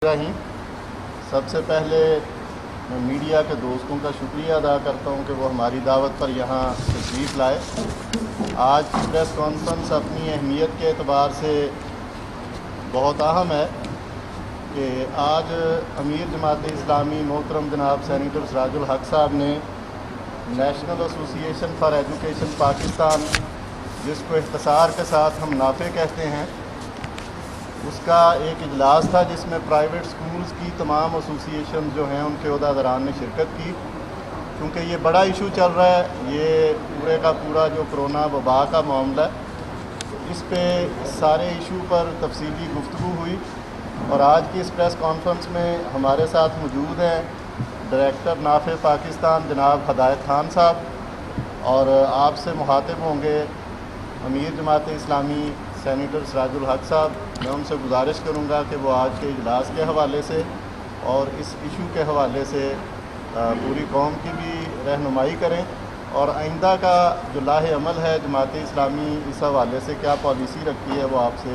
رہی سب سے پہلے میں میڈیا کے دوستوں کا شکریہ ادا کرتا ہوں کہ وہ ہماری دعوت پر یہاں تشریف لائے۔ آج کی پریس کانفرنس اپنی اہمیت کے اعتبار سے بہت اہم ہے کہ آج امیر جماعت اسلامی محترم جناب سینیٹر سراج الحق صاحب نے نیشنل ایسوسی ایشن فار ایجوکیشن پاکستان، جس کو اختصار کے ساتھ ہم نافے کہتے ہیں، اس کا ایک اجلاس تھا جس میں پرائیویٹ سکولز کی تمام ایسوسی ایشن جو ہیں ان کے عہدیداران نے شرکت کی۔ کیونکہ یہ بڑا ایشو چل رہا ہے، یہ پورے کا پورا جو کرونا وبا کا معاملہ ہے، اس پہ سارے ایشو پر تفصیلی گفتگو ہوئی۔ اور آج کی اس پریس کانفرنس میں ہمارے ساتھ موجود ہیں ڈائریکٹر نافع پاکستان جناب ہدایت خان صاحب، اور آپ سے مخاطب ہوں گے امیر جماعت اسلامی سینیٹر سراج الحق صاحب۔ میں ان سے گزارش کروں گا کہ وہ آج کے اجلاس کے حوالے سے اور اس ایشو کے حوالے سے پوری قوم کی بھی رہنمائی کریں، اور آئندہ کا جو لاہ عمل ہے جماعت اسلامی اس حوالے سے کیا پالیسی رکھتی ہے وہ آپ سے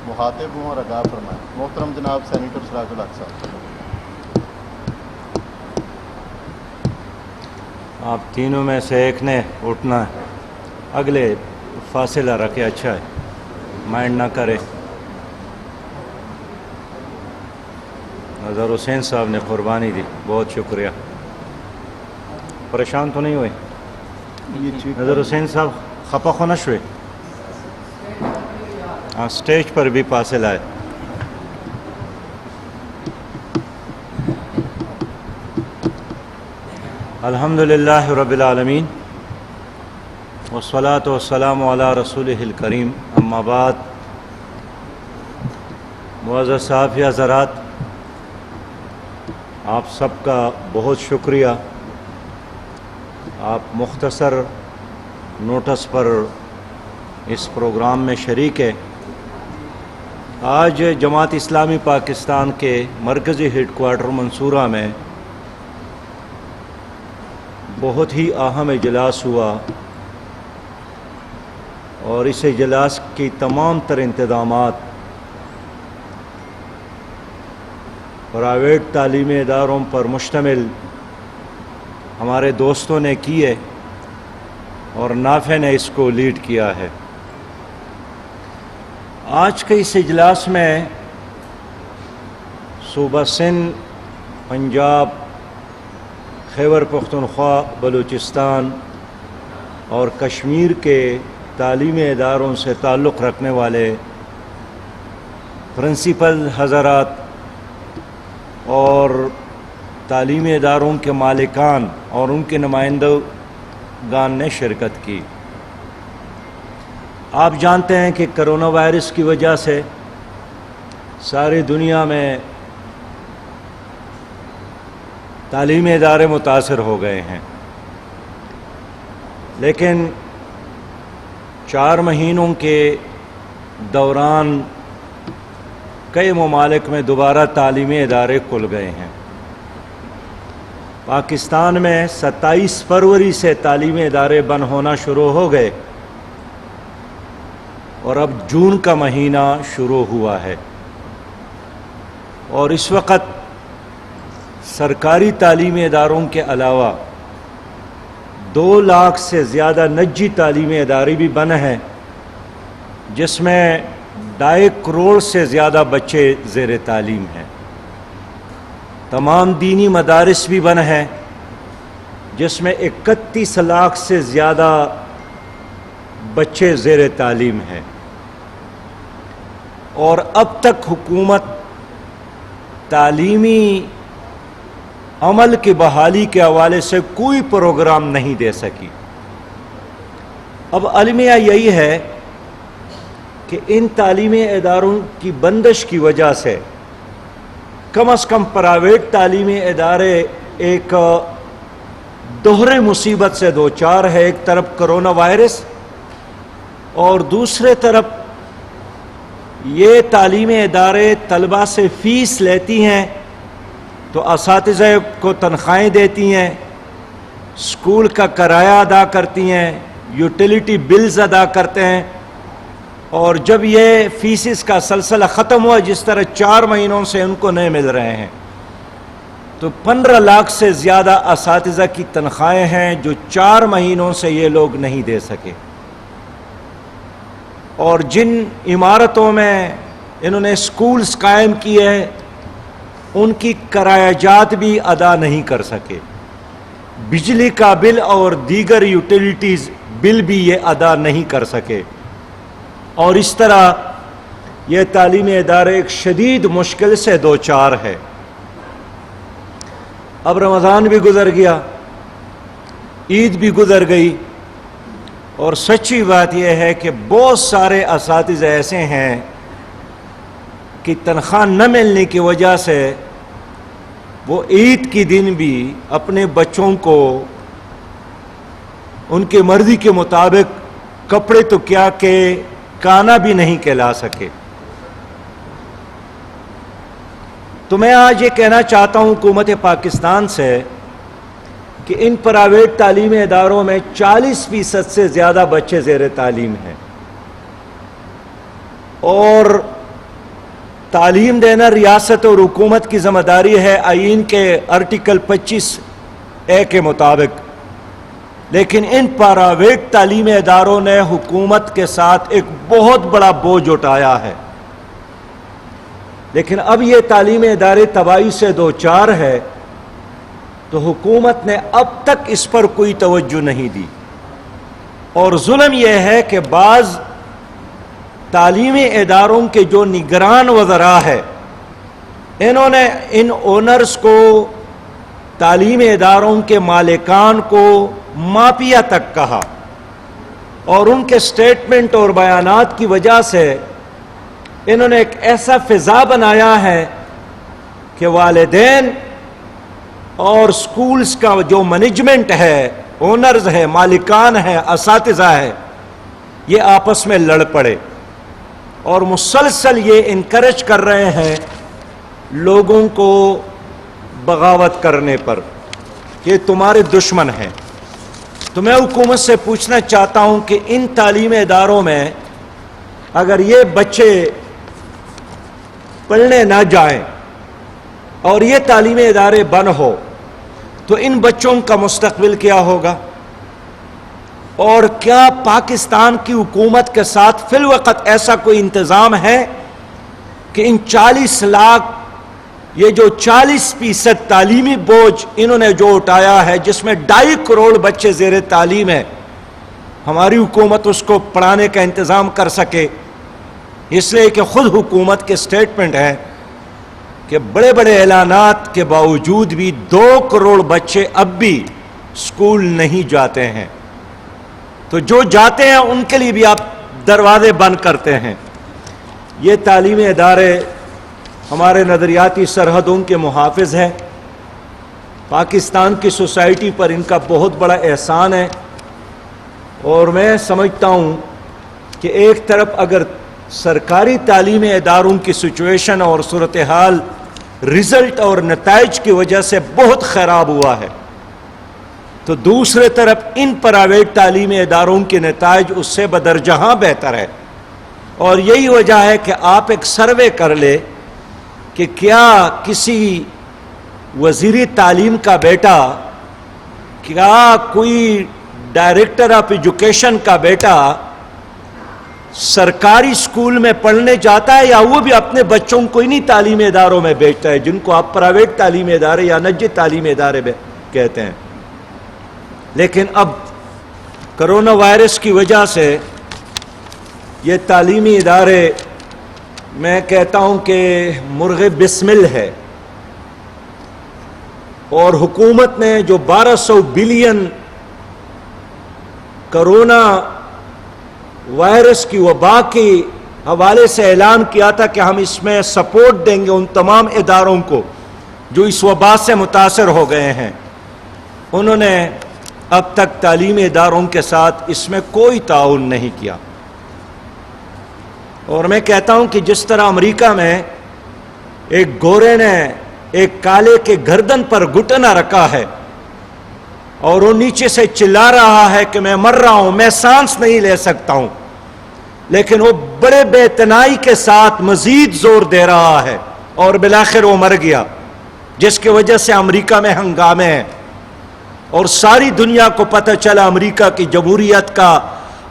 مخاطب ہوں اور آگاہ فرمائیں۔ محترم جناب سینیٹر سراج الحق صاحب۔ آپ تینوں میں سے ایک نے اٹھنا ہے، اگلے فاصلہ رکھے، اچھا ہے، مائنڈ نہ کرے۔ اظہر حسین صاحب نے قربانی دی، بہت شکریہ۔ پریشان تو نہیں ہوئے؟ اظہر حسین صاحب خفا خو نہ شوئے؟ ہاں، سٹیج پر بھی فاصلہ ہے۔ الحمدللہ رب العالمین والصلاة والسلام علی رسولہ الکریم، اما بعد۔ معزز صحافی حضرات، آپ سب کا بہت شکریہ، آپ مختصر نوٹس پر اس پروگرام میں شریک ہے۔ آج جماعت اسلامی پاکستان کے مرکزی ہیڈ کوارٹر منصورہ میں بہت ہی اہم اجلاس ہوا، اور اس اجلاس کی تمام تر انتظامات پرائیویٹ تعلیمی اداروں پر مشتمل ہمارے دوستوں نے کیے، اور نافع نے اس کو لیڈ کیا ہے۔ آج کے اس اجلاس میں صوبہ سندھ، پنجاب، خیبر پختونخوا، بلوچستان اور کشمیر کے تعلیمی اداروں سے تعلق رکھنے والے پرنسپل حضرات اور تعلیمی اداروں کے مالکان اور ان کے نمائندگان نے شرکت کی۔ آپ جانتے ہیں کہ کرونا وائرس کی وجہ سے ساری دنیا میں تعلیمی ادارے متاثر ہو گئے ہیں، لیکن 4 مہینوں کے دوران کئی ممالک میں دوبارہ تعلیمی ادارے کھل گئے ہیں۔ پاکستان میں 27 فروری سے تعلیمی ادارے بند ہونا شروع ہو گئے، اور اب جون کا مہینہ شروع ہوا ہے، اور اس وقت سرکاری تعلیمی اداروں کے علاوہ 2 لاکھ سے زیادہ نجی تعلیمی ادارے بھی بند ہیں، جس میں 2.5 کروڑ سے زیادہ بچے زیر تعلیم ہیں۔ تمام دینی مدارس بھی بند ہیں، جس میں 31 لاکھ سے زیادہ بچے زیر تعلیم ہیں، اور اب تک حکومت تعلیمی عمل کی بحالی کے حوالے سے کوئی پروگرام نہیں دے سکی۔ اب المیہ یہی ہے کہ ان تعلیمی اداروں کی بندش کی وجہ سے کم از کم پرائیویٹ تعلیمی ادارے ایک دوہرے مصیبت سے دوچار ہے۔ ایک طرف کرونا وائرس، اور دوسرے طرف یہ تعلیمی ادارے طلباء سے فیس لیتی ہیں تو اساتذہ کو تنخواہیں دیتی ہیں، اسکول کا کرایہ ادا کرتی ہیں، یوٹیلیٹی بلز ادا کرتے ہیں، اور جب یہ فیسز کا سلسلہ ختم ہوا، جس طرح 4 مہینوں سے ان کو نہیں مل رہے ہیں، تو 15 لاکھ سے زیادہ اساتذہ کی تنخواہیں ہیں جو 4 مہینوں سے یہ لوگ نہیں دے سکے، اور جن عمارتوں میں انہوں نے سکولز قائم کیے ہیں ان کی کرایہ جات بھی ادا نہیں کر سکے، بجلی کا بل اور دیگر یوٹیلیٹیز بل بھی یہ ادا نہیں کر سکے، اور اس طرح یہ تعلیمی ادارے ایک شدید مشکل سے دوچار ہے۔ اب رمضان بھی گزر گیا، عید بھی گزر گئی، اور سچی بات یہ ہے کہ بہت سارے اساتذہ ایسے ہیں کہ تنخواہ نہ ملنے کی وجہ سے وہ عید کے دن بھی اپنے بچوں کو ان کی مرضی کے مطابق کپڑے تو کیا کہ کانا بھی نہیں کھلا سکے۔ تو میں آج یہ کہنا چاہتا ہوں حکومت پاکستان سے کہ ان پرائیویٹ تعلیمی اداروں میں 40% سے زیادہ بچے زیر تعلیم ہیں، اور تعلیم دینا ریاست اور حکومت کی ذمہ داری ہے آئین کے آرٹیکل 25A کے مطابق، لیکن ان پرائیویٹ تعلیمی اداروں نے حکومت کے ساتھ ایک بہت بڑا بوجھ اٹھایا ہے، لیکن اب یہ تعلیمی ادارے تباہی سے دوچار ہے، تو حکومت نے اب تک اس پر کوئی توجہ نہیں دی، اور ظلم یہ ہے کہ بعض تعلیمی اداروں کے جو نگران وزراء ہے انہوں نے ان اونرز کو، تعلیمی اداروں کے مالکان کو مافیا تک کہا، اور ان کے سٹیٹمنٹ اور بیانات کی وجہ سے انہوں نے ایک ایسا فضا بنایا ہے کہ والدین اور سکولز کا جو مینجمنٹ ہے، اونرز ہے، مالکان ہے، اساتذہ ہے، یہ آپس میں لڑ پڑے، اور مسلسل یہ انکریج کر رہے ہیں لوگوں کو بغاوت کرنے پر کہ تمہارے دشمن ہیں۔ تو میں حکومت سے پوچھنا چاہتا ہوں کہ ان تعلیمی اداروں میں اگر یہ بچے پڑھنے نہ جائیں اور یہ تعلیمی ادارے بند ہو تو ان بچوں کا مستقبل کیا ہوگا؟ اور کیا پاکستان کی حکومت کے ساتھ فی الوقت ایسا کوئی انتظام ہے کہ ان 40 لاکھ، یہ جو 40% تعلیمی بوجھ انہوں نے جو اٹھایا ہے، جس میں 2.5 کروڑ بچے زیر تعلیم ہیں، ہماری حکومت اس کو پڑھانے کا انتظام کر سکے؟ اس لیے کہ خود حکومت کے سٹیٹمنٹ ہے کہ بڑے بڑے اعلانات کے باوجود بھی 2 کروڑ بچے اب بھی اسکول نہیں جاتے ہیں، تو جو جاتے ہیں ان کے لیے بھی آپ دروازے بند کرتے ہیں۔ یہ تعلیمی ادارے ہمارے نظریاتی سرحدوں کے محافظ ہیں، پاکستان کی سوسائٹی پر ان کا بہت بڑا احسان ہے، اور میں سمجھتا ہوں کہ ایک طرف اگر سرکاری تعلیمی اداروں کی سچویشن اور صورتحال رزلٹ اور نتائج کی وجہ سے بہت خراب ہوا ہے، تو دوسرے طرف ان پرائیویٹ تعلیمی اداروں کے نتائج اس سے بدرجہاں بہتر ہے، اور یہی وجہ ہے کہ آپ ایک سروے کر لیں کہ کیا کسی وزیر تعلیم کا بیٹا، کیا کوئی ڈائریکٹر آف ایجوکیشن کا بیٹا سرکاری اسکول میں پڑھنے جاتا ہے، یا وہ بھی اپنے بچوں کو انہی تعلیمی اداروں میں بھیجتا ہے جن کو آپ پرائیویٹ تعلیمی ادارے یا نجی تعلیمی ادارے کہتے ہیں؟ لیکن اب کرونا وائرس کی وجہ سے یہ تعلیمی ادارے، میں کہتا ہوں کہ مرغ بسمل ہے، اور حکومت نے جو 1200 بلین کرونا وائرس کی وبا کے حوالے سے اعلان کیا تھا کہ ہم اس میں سپورٹ دیں گے ان تمام اداروں کو جو اس وبا سے متاثر ہو گئے ہیں، انہوں نے اب تک تعلیمی اداروں کے ساتھ اس میں کوئی تعاون نہیں کیا۔ اور میں کہتا ہوں کہ جس طرح امریکہ میں ایک گورے نے ایک کالے کے گردن پر گھٹنا رکھا ہے اور وہ نیچے سے چلا رہا ہے کہ میں مر رہا ہوں، میں سانس نہیں لے سکتا ہوں، لیکن وہ بڑے بے اتنائی کے ساتھ مزید زور دے رہا ہے، اور بالآخر وہ مر گیا، جس کی وجہ سے امریکہ میں ہنگامے ہیں، اور ساری دنیا کو پتہ چلا امریکہ کی جمہوریت کا،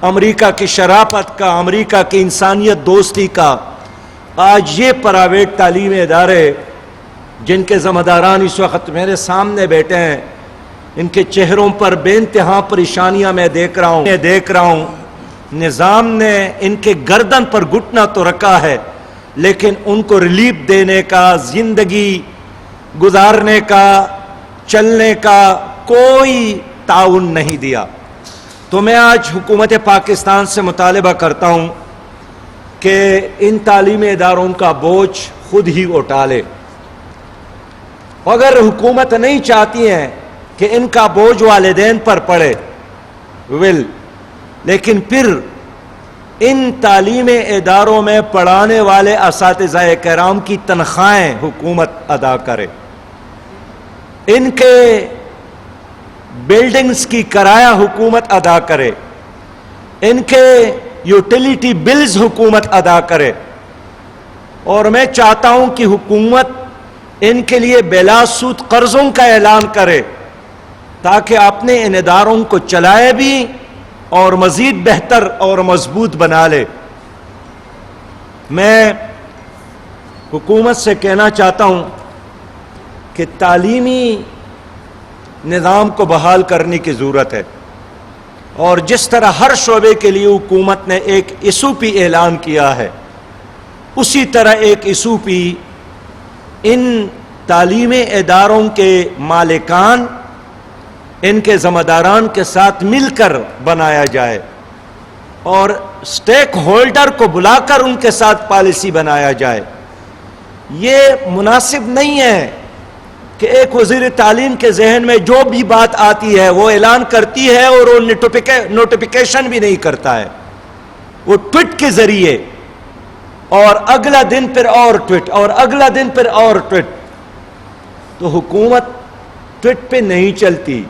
امریکہ کی شرافت کا، امریکہ کی انسانیت دوستی کا۔ آج یہ پرائیویٹ تعلیمی ادارے جن کے ذمہ داران اس وقت میرے سامنے بیٹھے ہیں، ان کے چہروں پر بے انتہا پریشانیاں میں دیکھ رہا ہوں۔ نظام نے ان کے گردن پر گھٹنا تو رکھا ہے، لیکن ان کو ریلیف دینے کا، زندگی گزارنے کا، چلنے کا کوئی تعاون نہیں دیا۔ تو میں آج حکومت پاکستان سے مطالبہ کرتا ہوں کہ ان تعلیمی اداروں کا بوجھ خود ہی اٹھا لے۔ اگر حکومت نہیں چاہتی ہے کہ ان کا بوجھ والدین پر پڑے، لیکن پھر ان تعلیمی اداروں میں پڑھانے والے اساتذہ کرام کی تنخواہیں حکومت ادا کرے، ان کے بلڈنگز کی کرایہ حکومت ادا کرے، ان کے یوٹیلیٹی بلز حکومت ادا کرے، اور میں چاہتا ہوں کہ حکومت ان کے لیے بلا سود قرضوں کا اعلان کرے تاکہ اپنے ان اداروں کو چلائے بھی اور مزید بہتر اور مضبوط بنا لے۔ میں حکومت سے کہنا چاہتا ہوں کہ تعلیمی نظام کو بحال کرنے کی ضرورت ہے، اور جس طرح ہر شعبے کے لیے حکومت نے ایک SOP اعلان کیا ہے، اسی طرح ایک SOP ان تعلیمی اداروں کے مالکان، ان کے ذمہ داران کے ساتھ مل کر بنایا جائے، اور سٹیک ہولڈر کو بلا کر ان کے ساتھ پالیسی بنایا جائے۔ یہ مناسب نہیں ہے کہ ایک وزیر تعلیم کے ذہن میں جو بھی بات آتی ہے وہ اعلان کرتی ہے اور وہ نوٹیفیکیشن بھی نہیں کرتا ہے، وہ ٹویٹ کے ذریعے، اور اگلا دن پھر اور ٹویٹ، اور اگلا دن پھر اور ٹویٹ۔ تو حکومت ٹویٹ پہ نہیں چلتی،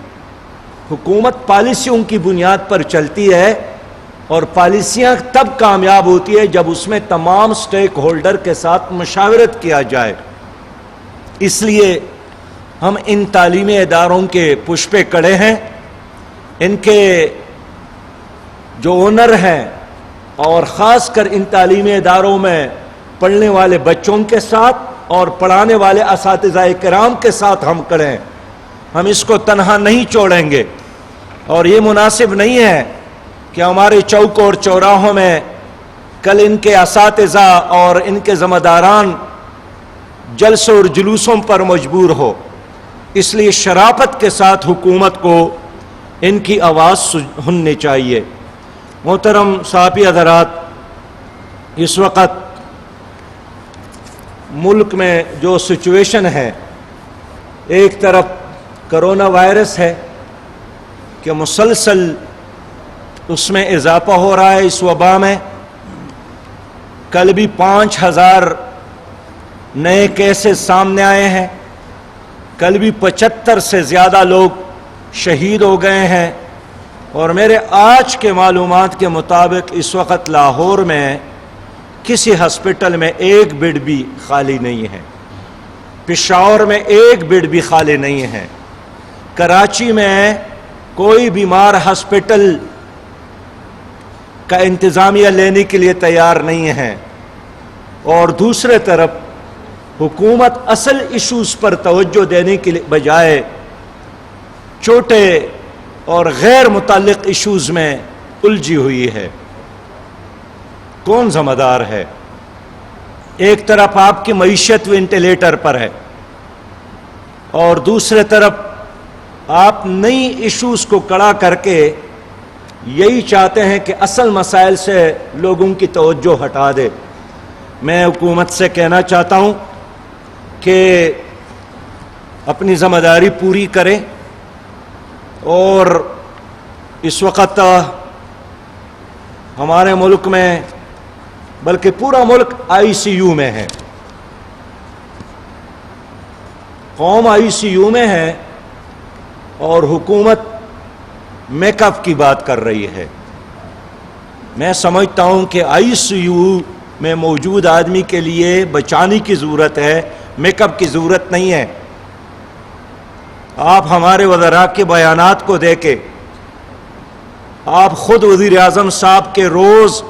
حکومت پالیسیوں کی بنیاد پر چلتی ہے، اور پالیسیاں تب کامیاب ہوتی ہے جب اس میں تمام سٹیک ہولڈر کے ساتھ مشاورت کیا جائے۔ اس لیے ہم ان تعلیمی اداروں کے پش پہ کڑے ہیں، ان کے جو اونر ہیں، اور خاص کر ان تعلیمی اداروں میں پڑھنے والے بچوں کے ساتھ اور پڑھانے والے اساتذہ کرام کے ساتھ ہم کھڑے ہیں۔ ہم اس کو تنہا نہیں چھوڑیں گے، اور یہ مناسب نہیں ہے کہ ہمارے چوک اور چوراہوں میں کل ان کے اساتذہ اور ان کے ذمہ داران جلسوں اور جلوسوں پر مجبور ہو۔ اس لیے شرافت کے ساتھ حکومت کو ان کی آواز سننی چاہیے۔ محترم صحافی حضرات، اس وقت ملک میں جو سچویشن ہے، ایک طرف کرونا وائرس ہے کہ مسلسل اس میں اضافہ ہو رہا ہے، اس وبا میں کل بھی 5000 نئے کیسز سامنے آئے ہیں، کل بھی 75 سے زیادہ لوگ شہید ہو گئے ہیں، اور میرے آج کے معلومات کے مطابق اس وقت لاہور میں کسی ہسپٹل میں ایک بیڈ بھی خالی نہیں ہے، پشاور میں ایک بیڈ بھی خالی نہیں ہے، کراچی میں کوئی بیمار ہسپٹل کا انتظامیہ لینے کے لیے تیار نہیں ہے، اور دوسرے طرف حکومت اصل ایشوز پر توجہ دینے کے بجائے چھوٹے اور غیر متعلق ایشوز میں الجھی ہوئی ہے۔ کون ذمہ دار ہے؟ ایک طرف آپ کی معیشت وینٹیلیٹر پر ہے، اور دوسرے طرف آپ نئی ایشوز کو کڑا کر کے یہی چاہتے ہیں کہ اصل مسائل سے لوگوں کی توجہ ہٹا دے۔ میں حکومت سے کہنا چاہتا ہوں کہ اپنی ذمہ داری پوری کرے، اور اس وقت ہمارے ملک میں بلکہ پورا ملک ICU میں ہے، قوم ICU میں ہے، اور حکومت میک اپ کی بات کر رہی ہے۔ میں سمجھتا ہوں کہ ICU میں موجود آدمی کے لیے بچانے کی ضرورت ہے، میک اپ کی ضرورت نہیں ہے۔ آپ ہمارے وزراء کے بیانات کو دیکھیں، آپ خود وزیر اعظم صاحب کے روز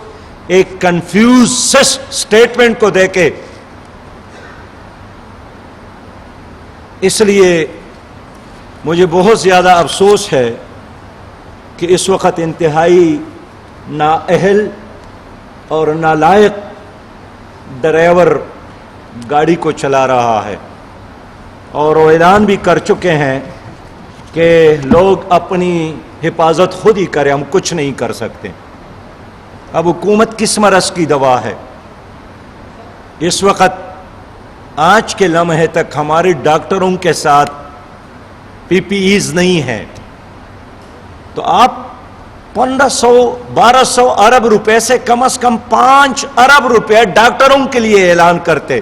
ایک کنفیوز سٹیٹمنٹ کو دیکھیں۔ اس لیے مجھے بہت زیادہ افسوس ہے کہ اس وقت انتہائی نااہل اور نالائق ڈرائیور گاڑی کو چلا رہا ہے، اور وہ اعلان بھی کر چکے ہیں کہ لوگ اپنی حفاظت خود ہی کریں، ہم کچھ نہیں کر سکتے۔ اب حکومت کس مرض کی دوا ہے؟ اس وقت آج کے لمحے تک ہمارے ڈاکٹروں کے ساتھ PPEs نہیں ہیں، تو آپ 1500-1200 ارب روپے سے کم از کم 5 ارب روپے ڈاکٹروں کے لیے اعلان کرتے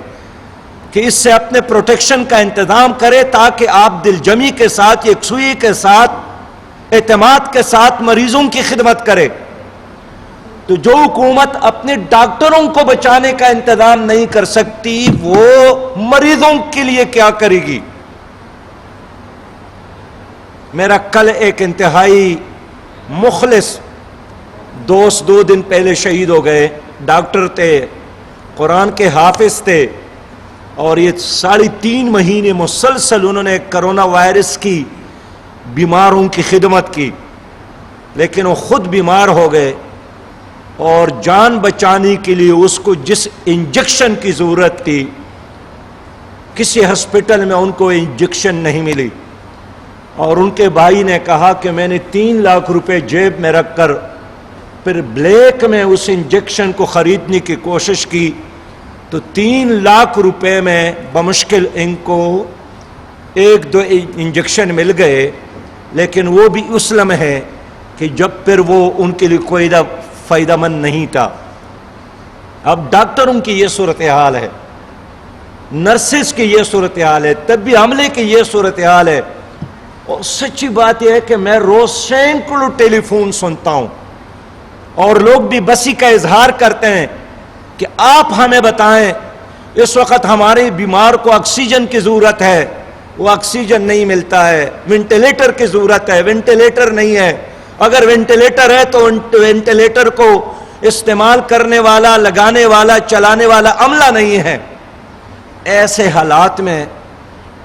کہ اس سے اپنے پروٹیکشن کا انتظام کرے، تاکہ آپ دل جمی کے ساتھ، یکسوئی کے ساتھ، اعتماد کے ساتھ مریضوں کی خدمت کرے۔ تو جو حکومت اپنے ڈاکٹروں کو بچانے کا انتظام نہیں کر سکتی، وہ مریضوں کے لیے کیا کرے گی؟ میرا کل ایک انتہائی مخلص دوست 2 دن پہلے شہید ہو گئے، ڈاکٹر تھے، قرآن کے حافظ تھے، اور یہ 3.5 مہینے مسلسل انہوں نے کرونا وائرس کی بیماروں کی خدمت کی، لیکن وہ خود بیمار ہو گئے، اور جان بچانے کے لیے اس کو جس انجیکشن کی ضرورت تھی، کسی ہسپتال میں ان کو انجیکشن نہیں ملی، اور ان کے بھائی نے کہا کہ میں نے 3 لاکھ روپے جیب میں رکھ کر پھر بلیک میں اس انجیکشن کو خریدنے کی کوشش کی، تو 3 لاکھ روپے میں بمشکل ان کو 1-2 انجیکشن مل گئے، لیکن وہ بھی اس لمحے کہ جب پھر وہ ان کے لیے کوئی فائدہ مند نہیں تھا۔ اب ڈاکٹروں کی یہ صورتحال ہے، نرسز کی یہ صورتحال ہے، طبی عملے کی یہ صورتحال ہے، اور سچی بات یہ ہے کہ میں روز سینکڑوں ٹیلی فون سنتا ہوں، اور لوگ بھی بسی کا اظہار کرتے ہیں کہ آپ ہمیں بتائیں، اس وقت ہمارے بیمار کو آکسیجن کی ضرورت ہے، وہ آکسیجن نہیں ملتا ہے، وینٹیلیٹر کی ضرورت ہے، وینٹیلیٹر نہیں ہے، اگر وینٹیلیٹر ہے تو وینٹیلیٹر کو استعمال کرنے والا، لگانے والا، چلانے والا عملہ نہیں ہے۔ ایسے حالات میں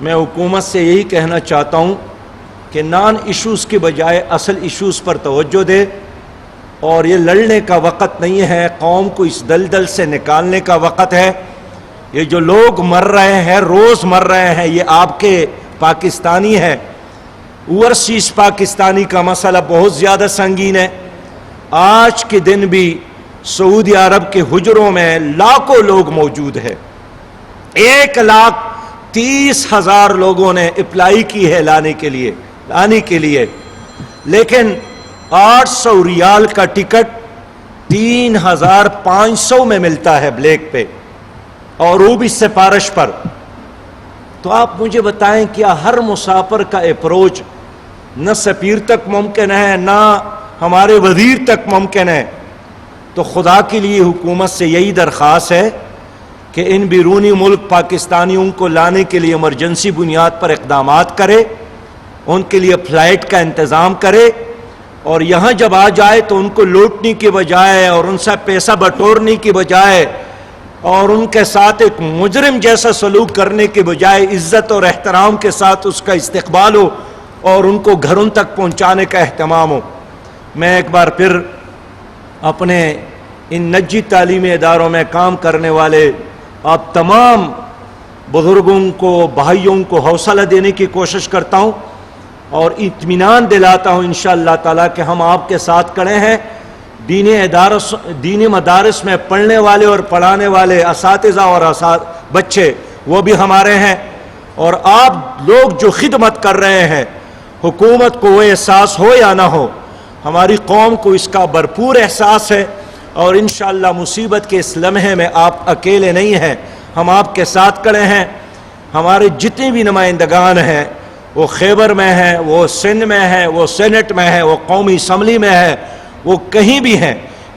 میں حکومت سے یہی کہنا چاہتا ہوں کہ نان ایشوز کی بجائے اصل ایشوز پر توجہ دے، اور یہ لڑنے کا وقت نہیں ہے، قوم کو اس دلدل سے نکالنے کا وقت ہے۔ یہ جو لوگ مر رہے ہیں، روز مر رہے ہیں، یہ آپ کے پاکستانی ہیں۔ اوورسیز پاکستانی کا مسئلہ بہت زیادہ سنگین ہے۔ آج کے دن بھی سعودی عرب کے حجروں میں لاکھوں لوگ موجود ہیں، 1,30,000 لوگوں نے اپلائی کی ہے لانے کے لیے، لیکن 800 ریال کا ٹکٹ 3,500 میں ملتا ہے بلیک پہ، اور وہ بھی سفارش پر۔ تو آپ مجھے بتائیں، کیا ہر مسافر کا اپروچ نہ سفیر تک ممکن ہے، نہ ہمارے وزیر تک ممکن ہے؟ تو خدا کے لیے حکومت سے یہی درخواست ہے کہ ان بیرونی ملک پاکستانیوں کو لانے کے لیے ایمرجنسی بنیاد پر اقدامات کرے، ان کے لیے فلائٹ کا انتظام کرے، اور یہاں جب آ جائے تو ان کو لوٹنے کی بجائے اور ان سے پیسہ بٹورنے کی بجائے اور ان کے ساتھ ایک مجرم جیسا سلوک کرنے کے بجائے عزت اور احترام کے ساتھ اس کا استقبال ہو اور ان کو گھروں تک پہنچانے کا اہتمام ہو۔ میں ایک بار پھر اپنے ان نجی تعلیمی اداروں میں کام کرنے والے آپ تمام بزرگوں کو، بھائیوں کو حوصلہ دینے کی کوشش کرتا ہوں اور اطمینان دلاتا ہوں انشاءاللہ تعالیٰ کہ ہم آپ کے ساتھ کھڑے ہیں۔ دینی مدارس میں پڑھنے والے اور پڑھانے والے اساتذہ اور بچے وہ بھی ہمارے ہیں، اور آپ لوگ جو خدمت کر رہے ہیں، حکومت کو وہ احساس ہو یا نہ ہو، ہماری قوم کو اس کا بھرپور احساس ہے، اور انشاءاللہ مصیبت کے اس لمحے میں آپ اکیلے نہیں ہیں، ہم آپ کے ساتھ کھڑے ہیں۔ ہمارے جتنے بھی نمائندگان ہیں، وہ خیبر میں ہیں، وہ سندھ میں ہیں، وہ سینٹ میں ہیں، وہ قومی اسمبلی میں ہے، وہ کہیں بھی ہیں،